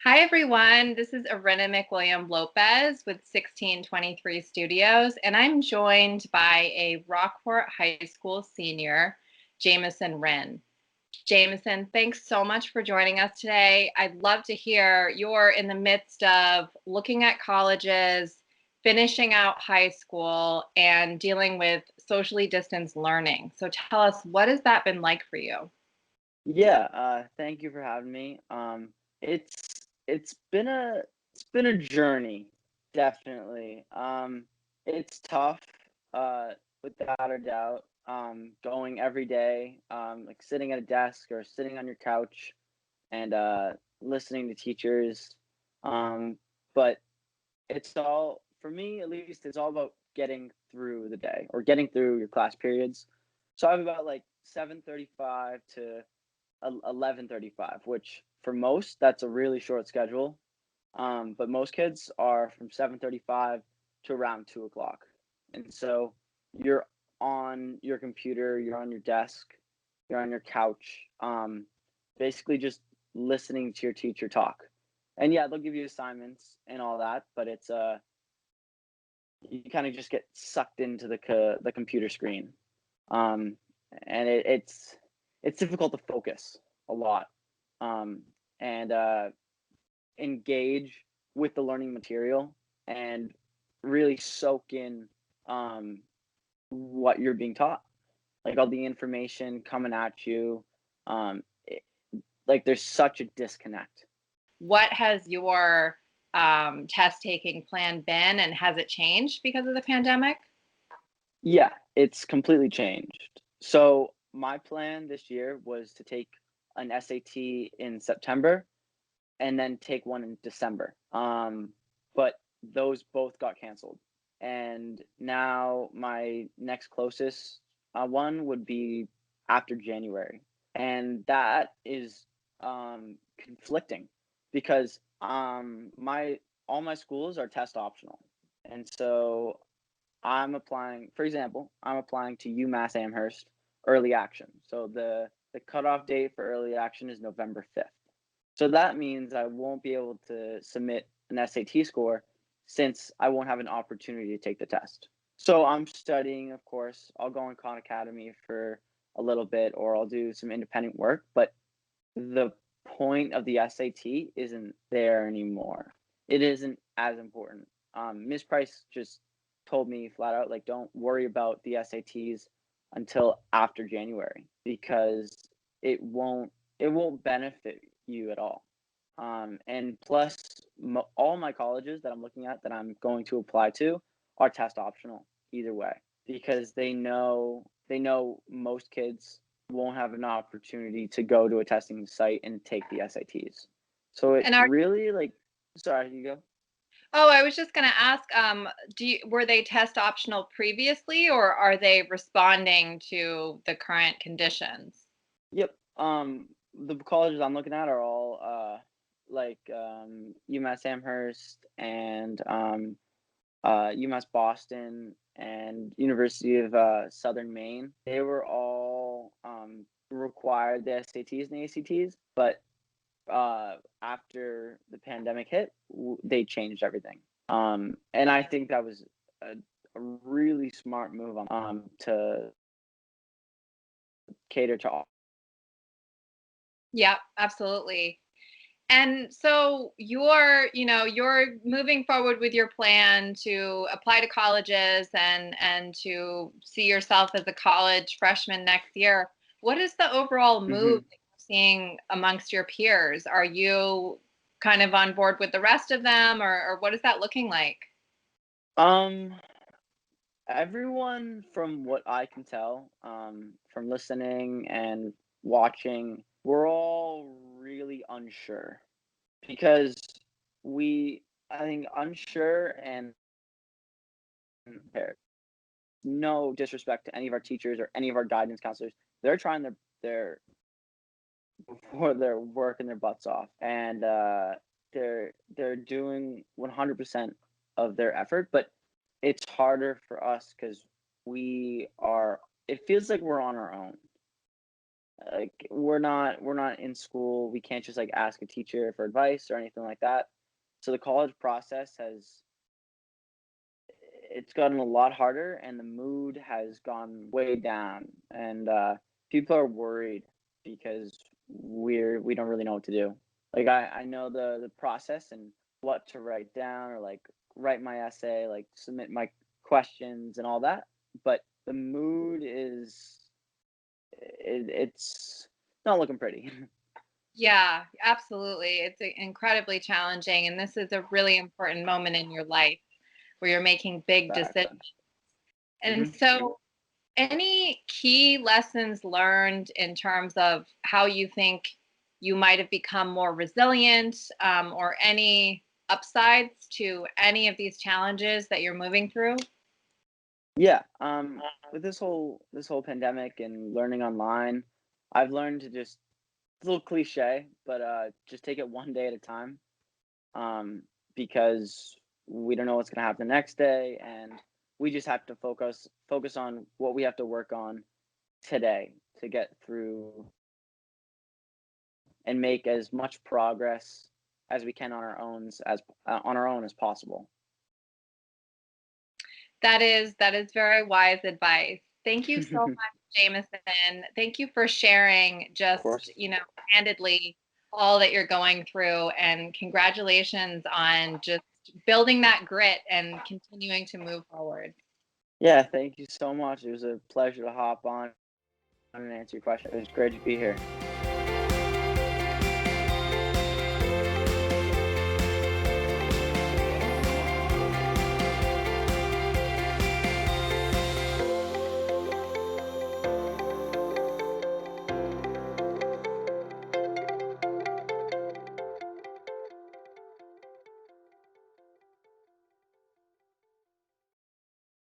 Hi, everyone. This is Erina McWilliam-Lopez with 1623 Studios, and I'm joined by a Rockport High School senior, Jamison Wrinn. Jamison, thanks so much for joining us today. I'd love to hear you're in the midst of looking at colleges, finishing out high school, and dealing with socially distanced learning. So tell us, what has that been like for you? Yeah, thank you for having me. It's been a journey, definitely. It's tough, without a doubt. Going every day, like sitting at a desk or sitting on your couch and listening to teachers. Um, but it's all for me at least. It's all about getting through the day or getting through your class periods. So I have about like 7:35 to 11:35, which for most that's a really short schedule. But most kids are from 7:35 to around 2 o'clock, and so you're on your computer, you're on your desk, you're on your couch, basically just listening to your teacher talk. And yeah, they'll give you assignments and all that, but it's you kind of just get sucked into the computer screen, um, and it's difficult to focus a lot, um, and engage with the learning material and really soak in um, what you're being taught, like all the information coming at you. It, like there's such a disconnect. What has your test taking plan been, and has it changed because of the pandemic? Yeah, it's completely changed. So my plan this year was to take an SAT in September and then take one in December. But those both got canceled. And now my next closest one would be after January. And that is conflicting because my all my schools are test optional. And so I'm applying, for example, I'm applying to UMass Amherst early action. So the cutoff date for early action is November 5th. So that means I won't be able to submit an SAT score since I won't have an opportunity to take the test. So I'm studying, of course. I'll go on Khan Academy for a little bit or I'll do some independent work, but the point of the SAT isn't there anymore. It isn't as important. Ms. Price just told me flat out, like, don't worry about the SATs until after January because it won't benefit you at all. And plus, all my colleges that I'm looking at that I'm going to apply to are test optional either way because they know most kids won't have an opportunity to go to a testing site and take the SATs. So it And are really like, sorry, you go. Oh, I was just going to ask, were they test optional previously, or are they responding to the current conditions? Yep. The colleges I'm looking at are all like UMass Amherst and UMass Boston and University of Southern Maine. They were all required the SATs and the ACTs, but after the pandemic hit, they changed everything. And I think that was a really smart move to cater to all. Yeah, absolutely. And so you're moving forward with your plan to apply to colleges and to see yourself as a college freshman next year. What is the overall move Hmm. that you're seeing amongst your peers? Are you kind of on board with the rest of them, or what is that looking like? Um, Everyone, from what I can tell, from listening and watching, we're all really unsure because I think, unsure and prepared. No disrespect to any of our teachers or any of our guidance counselors. They're trying their before they're working their butts off, and they're doing 100% of their effort. But it's harder for us because we are. It feels like we're on our own, like we're not in school. We can't just like ask a teacher for advice or anything like that. So the college process has it's gotten a lot harder, and the mood has gone way down, and people are worried because we don't really know what to do. Like I know the process and what to write down, or like write my essay, like submit my questions and all that, but the mood is it's not looking pretty. Yeah, absolutely. It's incredibly challenging. And this is a really important moment in your life where you're making big Exactly. decisions. And Hmm. so, any key lessons learned in terms of how you think you might have become more resilient, or any upsides to any of these challenges that you're moving through? Yeah. With this whole pandemic and learning online, I've learned to just it's a little cliche, but just take it one day at a time. Um, because we don't know what's gonna happen the next day, and we just have to focus on what we have to work on today to get through and make as much progress as we can on our own as possible. That is very wise advice. Thank you so much, Jamison. Thank you for sharing Of just, course. candidly all that you're going through, and congratulations on just building that grit and continuing to move forward. Yeah, thank you so much. It was a pleasure to hop on and answer your question. It was great to be here.